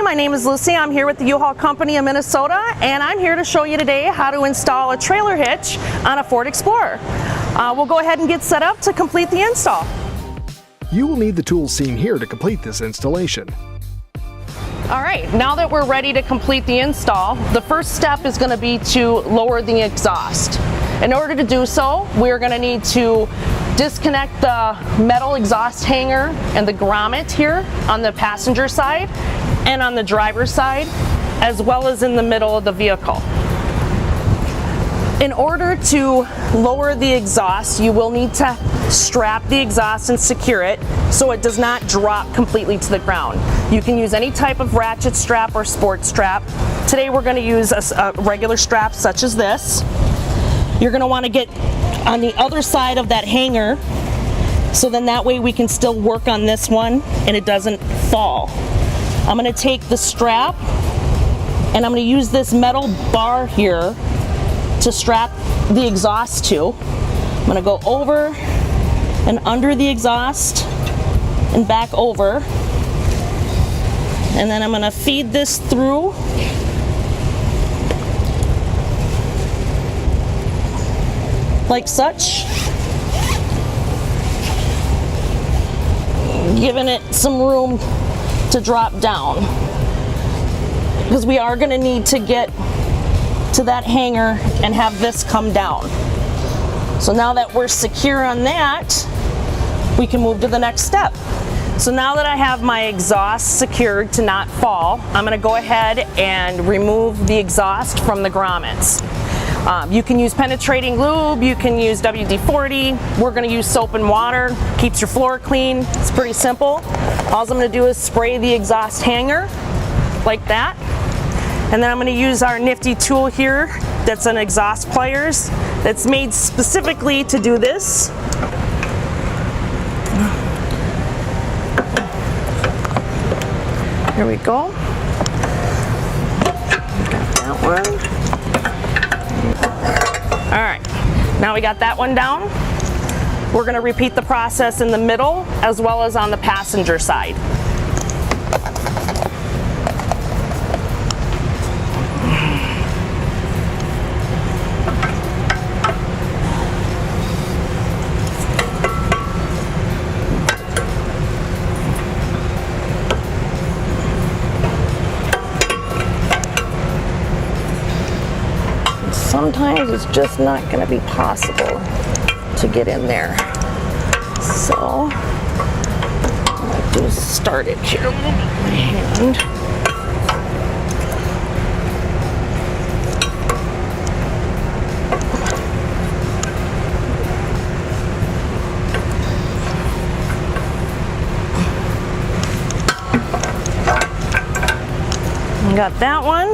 my name is Lucy. I'm here with the U-Haul Company in Minnesota, and I'm here to show you today how to install a trailer hitch on a Ford Explorer. We'll go ahead and get set up to complete the install. You will need the tools seen here to complete this installation. All right, now that we're ready to complete the install, the first step is going to be to lower the exhaust. In order to do so, we're going to need to disconnect the metal exhaust hanger and the grommet here on the passenger side and on the driver's side, as well as in the middle of the vehicle. In order to lower the exhaust, you will need to strap the exhaust and secure it so it does not drop completely to the ground. You can use any type of ratchet strap or sport strap. Today we're going to use a regular strap such as this. You're going to want to get on the other side of that hanger, so then that way we can still work on this one and it doesn't fall. I'm going to take the strap and I'm going to use this metal bar here to strap the exhaust to. I'm going to go over and under the exhaust and back over, and then I'm going to feed this through like such, giving it some room to drop down, because we are going to need to get to that hanger and have this come down. So now that we're secure on that, we can move to the next step. So now that I have my exhaust secured to not fall, I'm going to go ahead and remove the exhaust from the grommets. You can use penetrating lube, you can use WD-40. We're going to use soap and water, keeps your floor clean. It's pretty simple. All I'm going to do is spray the exhaust hanger like that. And then I'm going to use our nifty tool here that's an exhaust pliers that's made specifically to do this. Here we go. Got that one. All right, now we got that one down. We're going to repeat the process in the middle as well as on the passenger side. Sometimes it's just not going to be possible to get in there. So all I do is start it here with my hand. Got that one.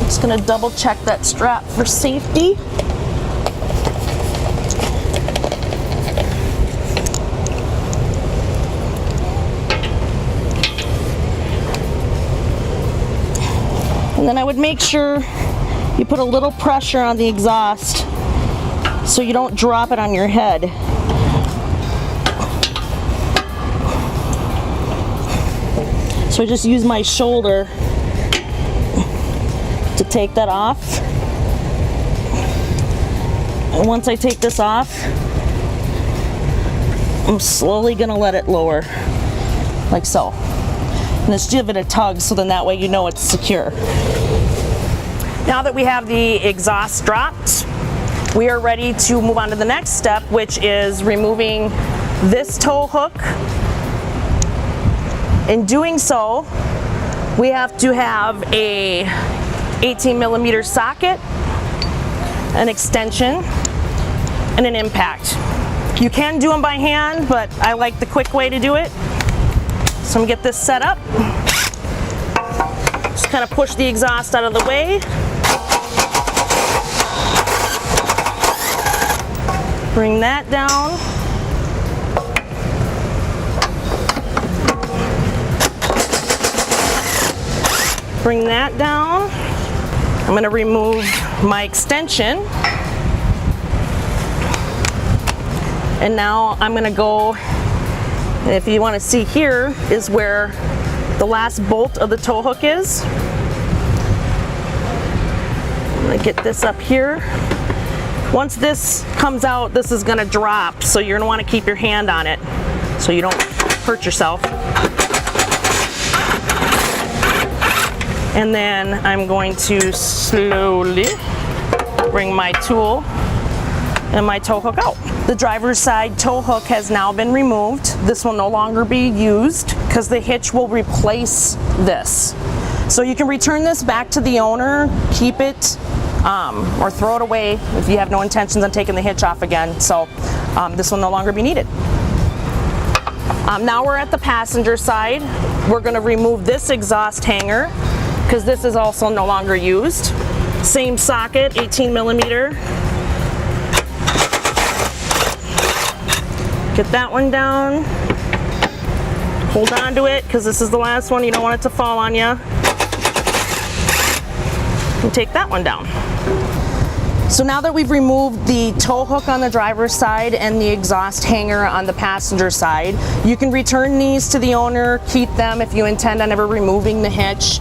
Just going to double check that strap for safety. And then I would make sure you put a little pressure on the exhaust so you don't drop it on your head. So I just use my shoulder to take that off. And once I take this off, I'm slowly gonna let it lower, like so. And just give it a tug so then that way you know it's secure. Now that we have the exhaust dropped, we are ready to move on to the next step, which is removing this tow hook. In doing so, we have to have a 18mm socket, an extension, and an impact. You can do them by hand, but I like the quick way to do it. So I'm gonna get this set up. Just kind of push the exhaust out of the way. Bring that down. Bring that down. I'm going to remove my extension. And now I'm going to go And if you want to see, here is where the last bolt of the tow hook is. I'm going to get this up here. Once this comes out, this is going to drop, so you're going to want to keep your hand on it so you don't hurt yourself. And then I'm going to slowly bring my tool and my tow hook out. The driver's side tow hook has now been removed. This will no longer be used because the hitch will replace this. So you can return this back to the owner, keep it, or throw it away if you have no intentions on taking the hitch off again. So this will no longer be needed. Now we're at the passenger side. We're going to remove this exhaust hanger because this is also no longer used. Same socket, 18 millimeter. Get that one down. Hold on to it because this is the last one. You don't want it to fall on you. And take that one down. So now that we've removed the tow hook on the driver's side and the exhaust hanger on the passenger side, you can return these to the owner, keep them if you intend on ever removing the hitch.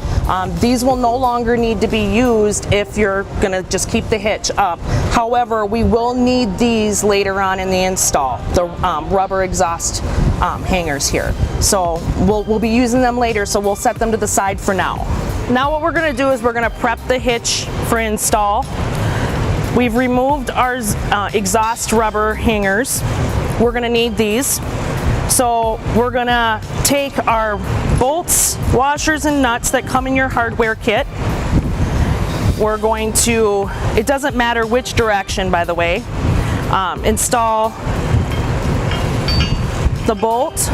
These will no longer need to be used if you're gonna just keep the hitch up. However, we will need these later on in the install, the rubber exhaust hangers here. So we'll be using them later, so we'll set them to the side for now. Now what we're gonna do is we're gonna prep the hitch for install. We've removed our exhaust rubber hangers. We're gonna need these. So we're gonna take our bolts, washers, and nuts that come in your hardware kit. We're going to, it doesn't matter which direction, by the way, install the bolt.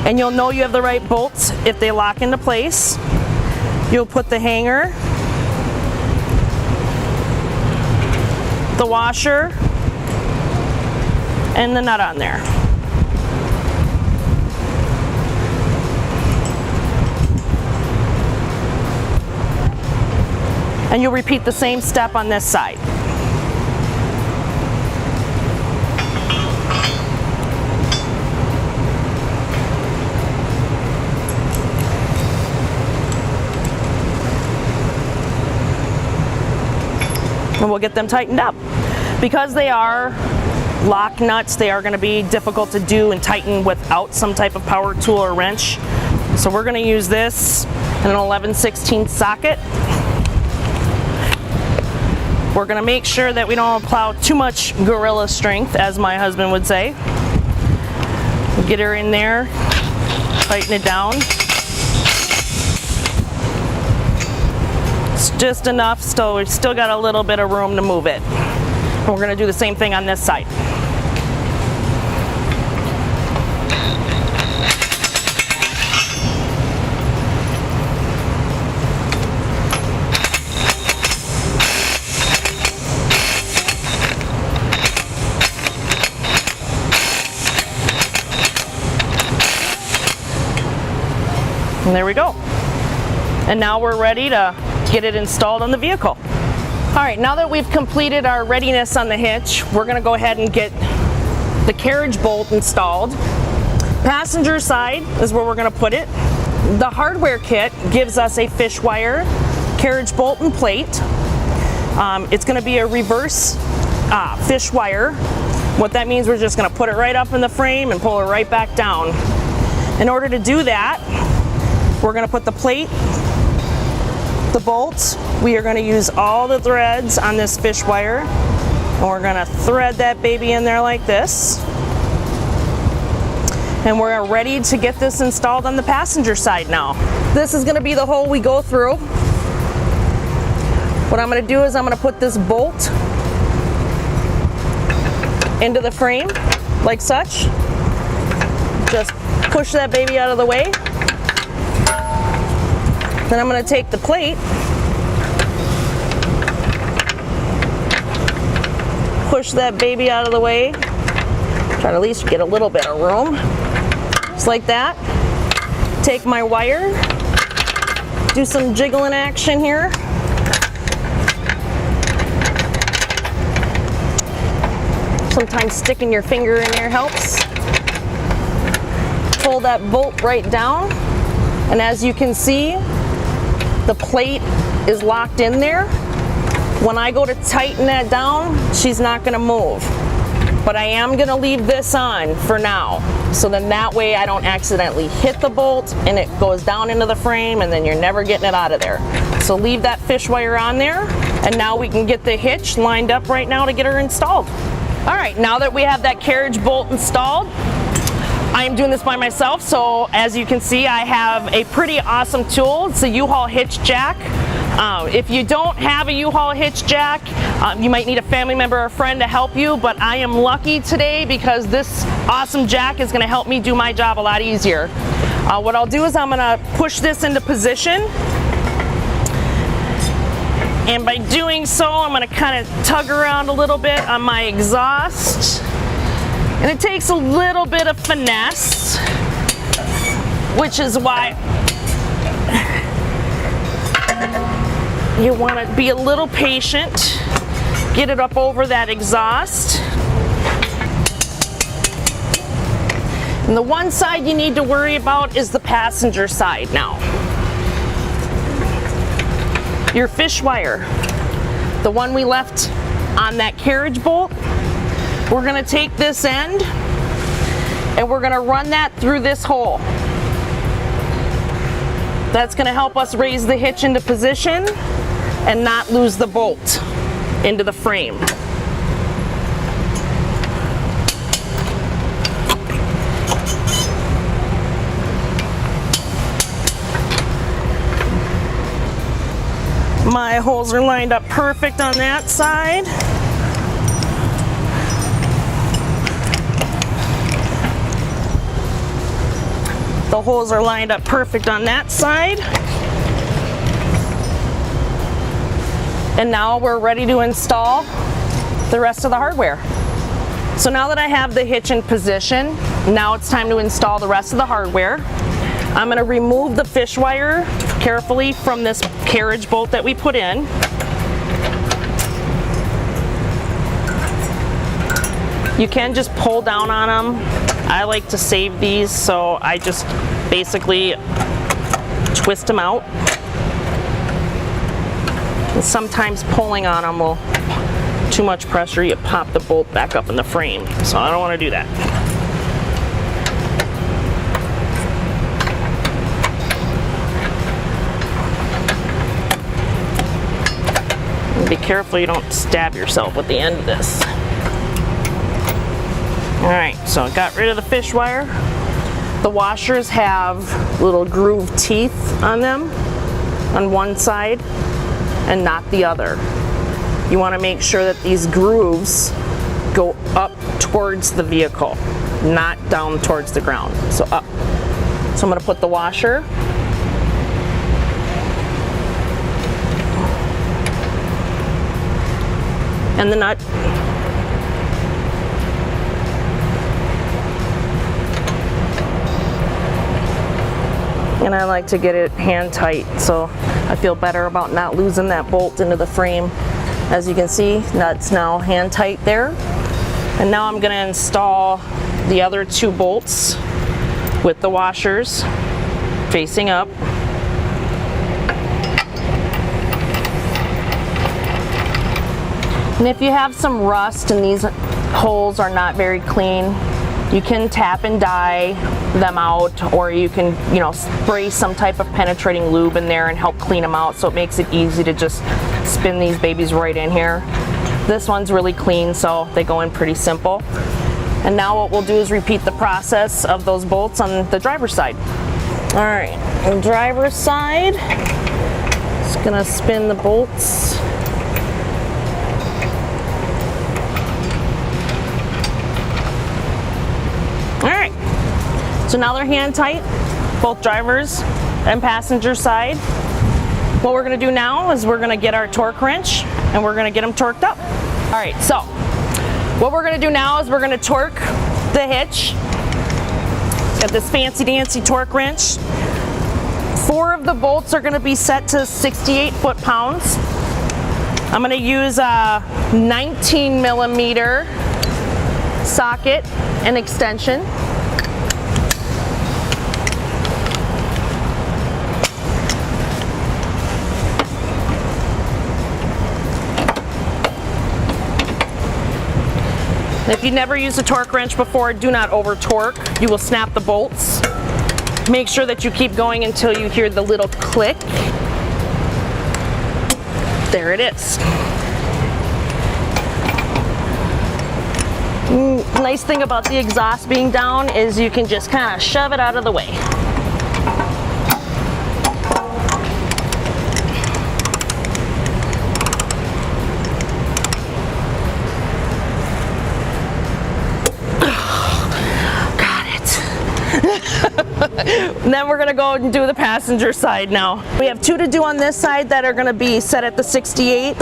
And you'll know you have the right bolts if they lock into place. You'll put the hanger, the washer, and the nut on there. And you'll repeat the same step on this side. And we'll get them tightened up. Because they are lock nuts, they are going to be difficult to do and tighten without some type of power tool or wrench. So we're going to use this in an 11/16 socket. We're going to make sure that we don't apply too much gorilla strength, as my husband would say. We'll get her in there, tighten it down. It's just enough, so we've still got a little bit of room to move it. And we're going to do the same thing on this side. And there we go. And now we're ready to get it installed on the vehicle. All right, now that we've completed our readiness on the hitch, we're gonna go ahead and get the carriage bolt installed. Passenger side is where we're gonna put it. The hardware kit gives us a fish wire, carriage bolt and plate. It's gonna be a reverse fish wire. What that means, we're just gonna put it right up in the frame and pull it right back down. In order to do that, we're gonna put the plate, the bolts. We are gonna use all the threads on this fish wire, and we're gonna thread that baby in there like this. And we're ready to get this installed on the passenger side now. This is gonna be the hole we go through. What I'm gonna do is I'm gonna put this bolt into the frame, like such. Just push that baby out of the way. Then I'm going to take the plate, push that baby out of the way, try to at least get a little bit of room, just like that. Take my wire, do some jiggling action here. Sometimes sticking your finger in there helps. pull that bolt right down, and as you can see, the plate is locked in there. When I go to tighten that down, she's not gonna move. But I am gonna leave this on for now. So then that way I don't accidentally hit the bolt and it goes down into the frame and then you're never getting it out of there. So leave that fish wire on there, and now we can get the hitch lined up right now to get her installed. All right, now that we have that carriage bolt installed, I am doing this by myself, so as you can see, I have a pretty awesome tool. It's a U-Haul hitch jack. If you don't have a U-Haul hitch jack, you might need a family member or a friend to help you, but I am lucky today because this awesome jack is gonna help me do my job a lot easier. What I'll do is I'm gonna push this into position, and by doing so, I'm gonna kind of tug around a little bit on my exhaust. And it takes a little bit of finesse, which is why you want to be a little patient. Get it up over that exhaust. And the one side you need to worry about is the passenger side now. Your fish wire, the one we left on that carriage bolt, we're gonna take this end and we're gonna run that through this hole. That's gonna help us raise the hitch into position and not lose the bolt into the frame. My holes are lined up perfect on that side. The holes are lined up perfect on that side. And now we're ready to install the rest of the hardware. So now that I have the hitch in position, now it's time to install the rest of the hardware. I'm gonna remove the fish wire carefully from this carriage bolt that we put in. You can just pull down on them. I like to save these, so I just basically twist them out. And sometimes pulling on them will, too much pressure, you pop the bolt back up in the frame. So I don't want to do that. And be careful you don't stab yourself with the end of this. Alright, so I got rid of the fish wire. The washers have little groove teeth on them on one side and not the other. You want to make sure that these grooves go up towards the vehicle, not down towards the ground. So up. So I'm going to put the washer and the nut. And I like to get it hand tight, so I feel better about not losing that bolt into the frame. As you can see, that's now hand tight there. And now I'm gonna install the other two bolts with the washers facing up. And if you have some rust and these holes are not very clean, you can tap and dye them out, or you can, spray some type of penetrating lube in there and help clean them out, so it makes it easy to just spin these babies right in here. This one's really clean, so they go in pretty simple. And now what we'll do is repeat the process of those bolts on the driver's side. All right, on the driver's side, just gonna spin the bolts. So now they're hand tight, both drivers and passenger side. What we're gonna do now is we're gonna get our torque wrench and we're gonna get them torqued up. All right, so what we're gonna do now is we're gonna torque the hitch. Got this fancy dancy torque wrench. 4 of the bolts are gonna be set to 68 foot-pounds. I'm gonna use a 19 millimeter socket and extension. If you've never used a torque wrench before, do not over torque. You will snap the bolts. Make sure that you keep going until you hear the little click. There it is. Nice thing about the exhaust being down is you can just kind of shove it out of the way. And then we're gonna go and do the passenger side now. We have 2 to do on this side that are gonna be set at the 68.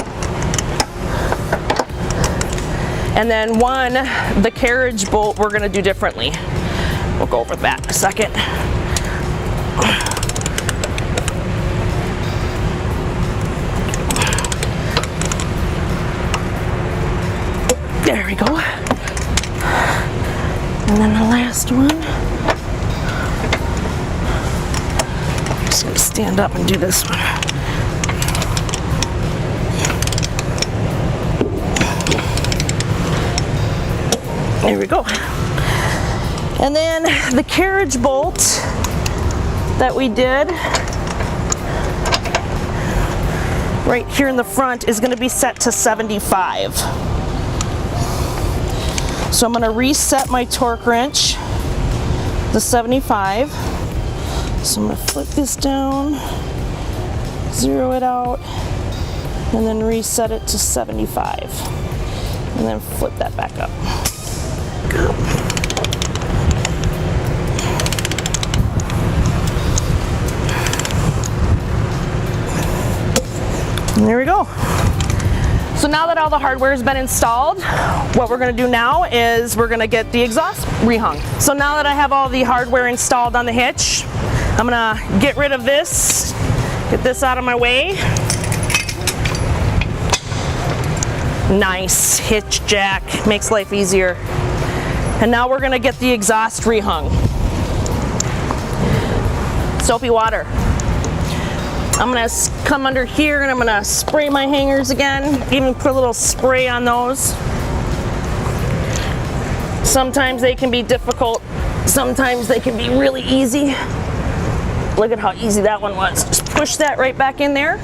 And then 1, the carriage bolt, we're gonna do differently. We'll go over that in a second. There we go. And then the last one. Just gonna stand up and do this one. There we go. And then the carriage bolt that we did right here in the front is going to be set to 75. So I'm going to reset my torque wrench to 75. So I'm going to flip this down, zero it out, and then reset it to 75. And then flip that back up. Go. And there we go. So now that all the hardware has been installed, what we're going to do now is we're going to get the exhaust rehung. So now that I have all the hardware installed on the hitch, I'm going to get rid of this, get this out of my way. Nice hitch jack, makes life easier. And now we're going to get the exhaust rehung. Soapy water. I'm going to come under here and I'm going to spray my hangers again, even put a little spray on those. Sometimes they can be difficult, sometimes they can be really easy. Look at how easy that one was. Just push that right back in there.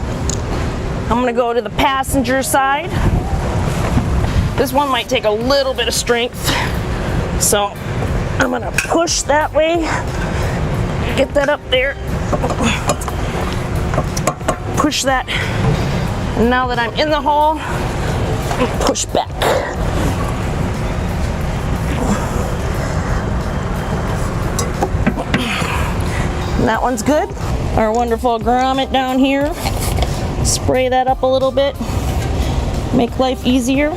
I'm going to go to the passenger side. This one might take a little bit of strength, so I'm going to push that way, get that up there. Push that. And now that I'm in the hole, push back. And that one's good. Our wonderful grommet down here. Spray that up a little bit. Make life easier.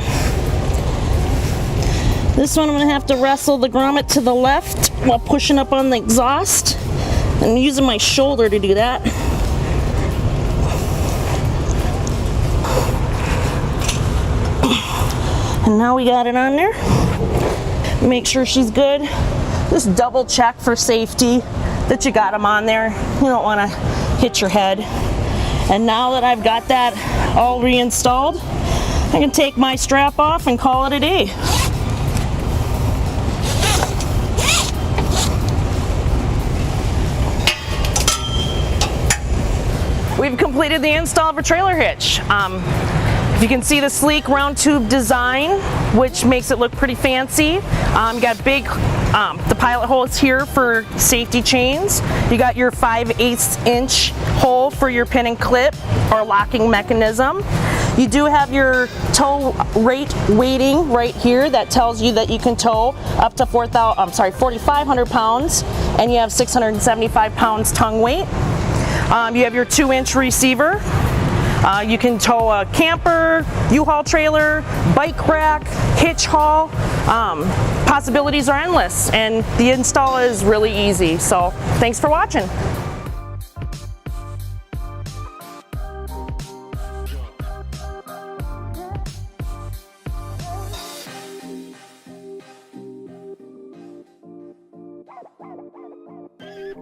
This one I'm going to have to wrestle the grommet to the left while pushing up on the exhaust. I'm using my shoulder to do that. And now we got it on there. Make sure she's good. Just double check for safety that you got them on there. You don't want to hit your head. And now that I've got that all reinstalled, I can take my strap off and call it a day. We've completed the install of a trailer hitch. You can see the sleek round tube design, which makes it look pretty fancy. You got big, the pilot hole is here for safety chains. You got your 5/8 inch hole for your pin and clip or locking mechanism. You do have your tow rate weighting right here that tells you that you can tow up to 4,500 pounds, and you have 675 pounds tongue weight. You have your 2-inch receiver. You can tow a camper, U-Haul trailer, bike rack, hitch haul. Possibilities are endless, and the install is really easy. So thanks for watching.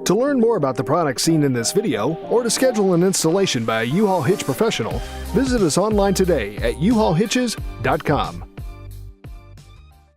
To learn more about the products seen in this video, or to schedule an installation by a U-Haul Hitch professional, visit us online today at uhaulhitches.com.